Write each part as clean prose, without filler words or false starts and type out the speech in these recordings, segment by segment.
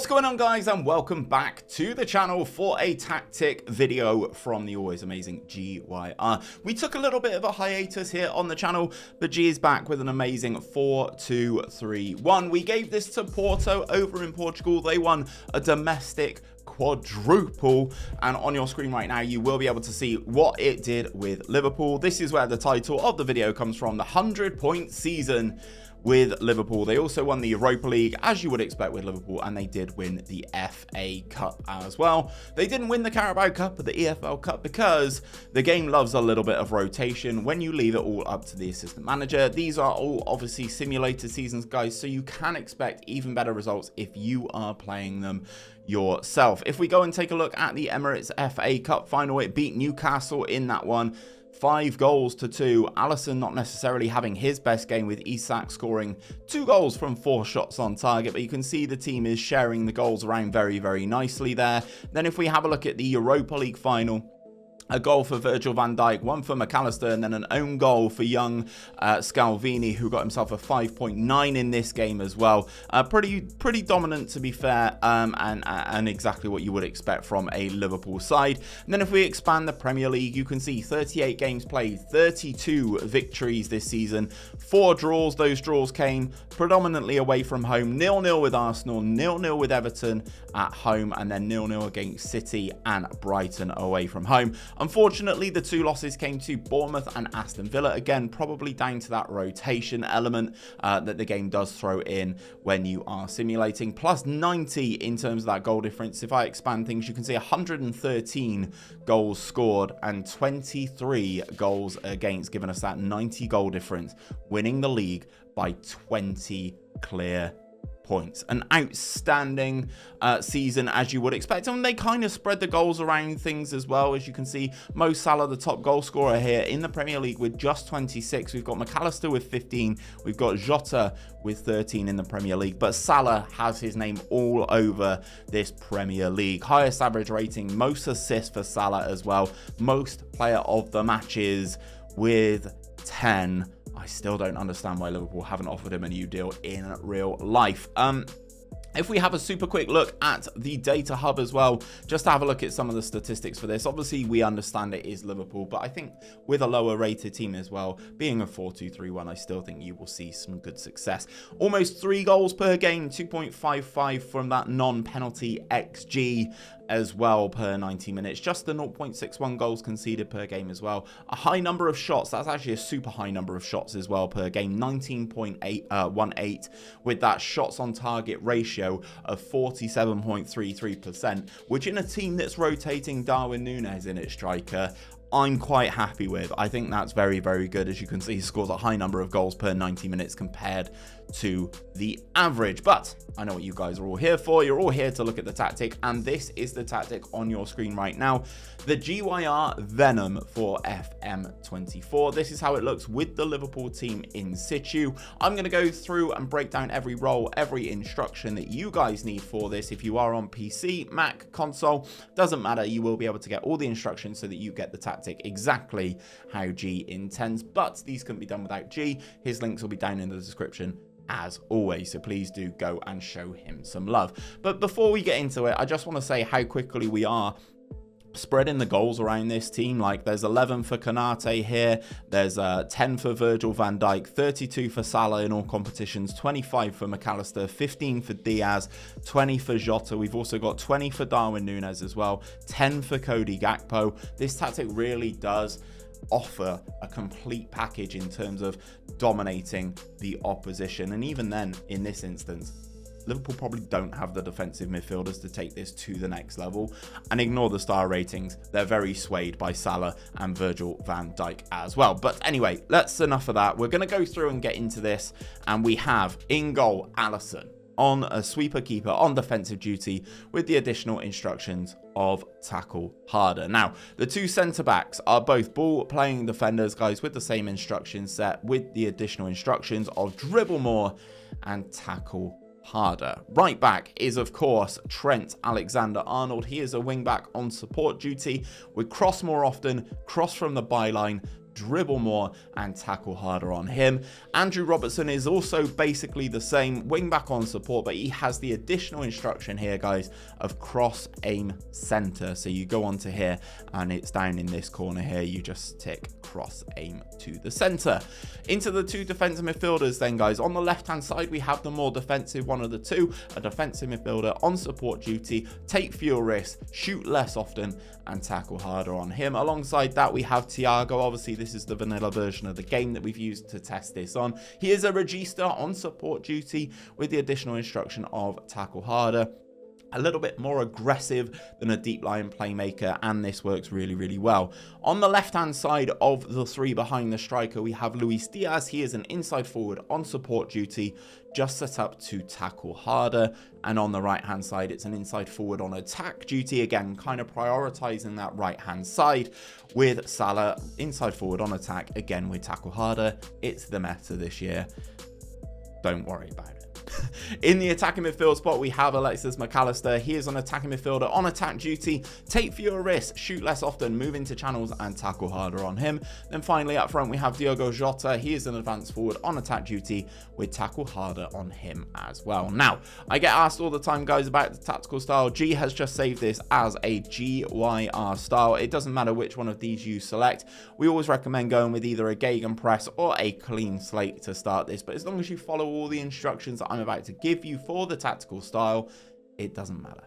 going on, guys, and welcome back to the channel for a tactic video from the always amazing GYR. We took a little bit of a hiatus here on the channel, but G is back with an amazing 4-2-3-1. We gave this to Porto over in Portugal. They won a domestic quadruple, and on your screen right now you will be able to see what it did with Liverpool. This is where the title of the video comes from, the 100-point season with Liverpool. They also won the Europa League, as you would expect with Liverpool, and they did win the FA Cup as well. They didn't win the Carabao Cup or the EFL Cup because the game loves a little bit of rotation when you leave it all up to the assistant manager. These are all obviously simulated seasons, guys, so you can expect even better results if you are playing them yourself. If we go and take a look at the Emirates FA Cup final, it beat Newcastle in that one. 5-2. Alisson not necessarily having his best game, with Isak scoring 2 goals from 4 shots on target, but you can see the team is sharing the goals around very, very nicely there. Then if we have a look at the Europa League final, a goal for Virgil van Dijk, one for McAllister, and then an own goal for young 𝘼𝙗𝙤𝙪, who got himself a 5.9 in this game as well. Pretty dominant, to be fair, and exactly what you would expect from a Liverpool side. And then if we expand the Premier League, you can see 38 games played, 32 victories this season, 4 draws. Those draws came predominantly away from home. 0-0 with Arsenal, 0-0 with Everton at home, and then 0-0 against City and Brighton away from home. Unfortunately, the 2 losses came to Bournemouth and Aston Villa. Again, probably down to that rotation element that the game does throw in when you are simulating. Plus 90 in terms of that goal difference. If I expand things, you can see 113 goals scored and 23 goals against, giving us that 90 goal difference, winning the league by 20 clear points. An outstanding season, as you would expect, and they kind of spread the goals around things as well. As you can see, Mo Salah, the top goal scorer here in the Premier League, with just 26. We've got McAllister with 15. We've got Jota with 13 in the Premier League, but Salah has his name all over this Premier League. Highest average rating, most assists for Salah as well, most player of the matches with 10. I still don't understand why Liverpool haven't offered him a new deal in real life. If we have a super quick look at the data hub as well, just to have a look at some of the statistics for this. Obviously, we understand it is Liverpool, but I think with a lower rated team as well, being a 4-2-3-1, I still think you will see some good success. Almost 3 goals per game, 2.55 from that non-penalty XG as well per 90 minutes. Just the 0.61 goals conceded per game as well. A high number of shots. That's actually a super high number of shots as well per game. 19.18 with that shots on target ratio of 47.33%, which in a team that's rotating 𝘼𝙗𝙤𝙪 Núñez in its striker, I'm quite happy with. I think that's very, very good. As you can see, he scores a high number of goals per 90 minutes compared to the average. But I know what you guys are all here for. You're all here to look at the tactic, and this is the tactic on your screen right now. The GYR Venom for FM24. This is how it looks with the Liverpool team in situ. I'm going to go through and break down every role, every instruction that you guys need for this. If you are on PC, Mac, console, doesn't matter. You will be able to get all the instructions so that you get the tactic exactly how G intends, but these couldn't be done without G. His links will be down in the description as always, so please do go and show him some love. But before we get into it, I just want to say how quickly we are spreading the goals around this team. Like, there's 11 for Konate here, there's 10 for Virgil van Dijk, 32 for Salah in all competitions, 25 for McAllister, 15 for Diaz, 20 for Jota. We've also got 20 for 𝘼𝙗𝙤𝙪 Núñez as well, 10 for Cody Gakpo. This tactic really does offer a complete package in terms of dominating the opposition, and even then, in this instance, Liverpool probably don't have the defensive midfielders to take this to the next level. And ignore the star ratings, they're very swayed by Salah and Virgil van Dijk as well. But anyway, that's enough of that. We're going to go through and get into this, and we have in goal Alisson, on a sweeper keeper on defensive duty, with the additional instructions of tackle harder. Now, the 2 centre backs are both ball playing defenders, guys, with the same instruction set, with the additional instructions of dribble more and tackle harder. Right back is, of course, Trent Alexander-Arnold. He is a wing back on support duty, with cross more often, cross from the byline, dribble more and tackle harder on him. Andrew Robertson is also basically the same, wing back on support, but he has the additional instruction here, guys, of cross aim center. So you go onto here and it's down in this corner here, you just tick cross aim to the center. Into the two defensive midfielders then, guys. On the left hand side we have the more defensive one of the two, a defensive midfielder on support duty, take fewer risks, shoot less often and tackle harder on him. Alongside that we have Thiago. Obviously this is the vanilla version of the game that we've used to test this on. He is a regista on support duty with the additional instruction of tackle harder. A little bit more aggressive than a deep line playmaker, and this works really, really well. On the left-hand side of the three behind the striker, we have Luis Diaz. He is an inside forward on support duty, just set up to tackle harder. And on the right-hand side, it's an inside forward on attack duty, again, kind of prioritizing that right-hand side with Salah, inside forward on attack, again, with tackle harder. It's the meta this year. Don't worry about it. In the attacking midfield spot, we have Alexis McAllister. He is an attacking midfielder on attack duty, take fewer risks, shoot less often, move into channels and tackle harder on him. Then finally up front, we have Diogo Jota. He is an advanced forward on attack duty with tackle harder on him as well. Now, I get asked all the time, guys, about the tactical style. G has just saved this as a GYR style. It doesn't matter which one of these you select. We always recommend going with either a gegenpress or a clean slate to start this, but as long as you follow all the instructions that I'm about to give you for the tactical style, it doesn't matter.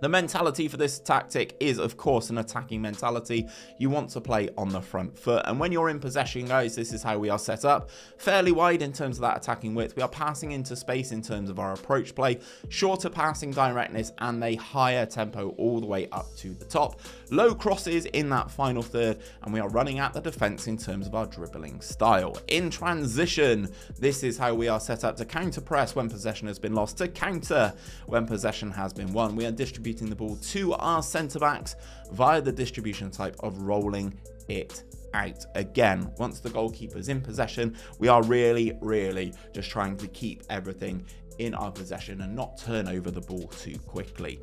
The mentality for this tactic is, of course, an attacking mentality. You want to play on the front foot. And when you're in possession, guys, this is how we are set up. Fairly wide in terms of that attacking width. We are passing into space in terms of our approach play. Shorter passing directness and a higher tempo all the way up to the top. Low crosses in that final third. And we are running at the defense in terms of our dribbling style. In transition, this is how we are set up to counter press when possession has been lost, to counter when possession has been won. We are distributing the ball to our centre backs via the distribution type of rolling it out. Again, once the goalkeeper's in possession, we are really just trying to keep everything in our possession and not turn over the ball too quickly.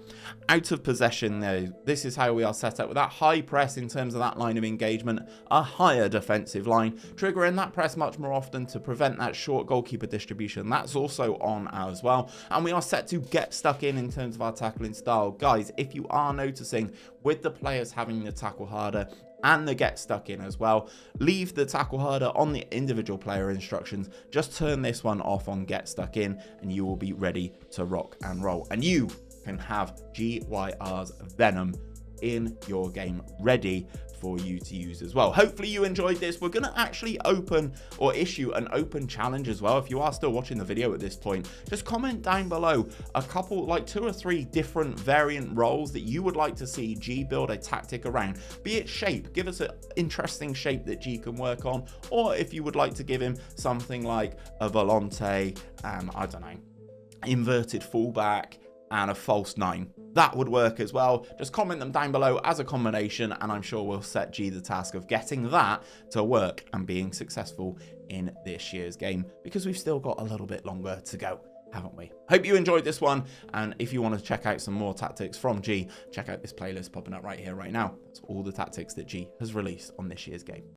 Out of possession though, this is how we are set up with that high press in terms of that line of engagement, a higher defensive line, triggering that press much more often to prevent that short goalkeeper distribution. That's also on as well. And we are set to get stuck in terms of our tackling style. Guys, if you are noticing with the players having the tackle harder and the get stuck in as well, leave the tackle harder on the individual player instructions. Just turn this one off on get stuck in and you will be ready to rock and roll. And you can have GYR's Venom in your game ready for you to use as well. Hopefully you enjoyed this. We're going to actually open or issue an open challenge as well. If you are still watching the video at this point, just comment down below a couple, like 2 or 3 different variant roles that you would like to see G build a tactic around. Be it shape, give us an interesting shape that G can work on, or if you would like to give him something like a volante, I don't know, inverted fullback and a false 9. That would work as well. Just comment them down below as a combination and I'm sure we'll set G the task of getting that to work and being successful in this year's game, because we've still got a little bit longer to go, haven't we? Hope you enjoyed this one, and if you want to check out some more tactics from G, check out this playlist popping up right here right now. That's all the tactics that G has released on this year's game.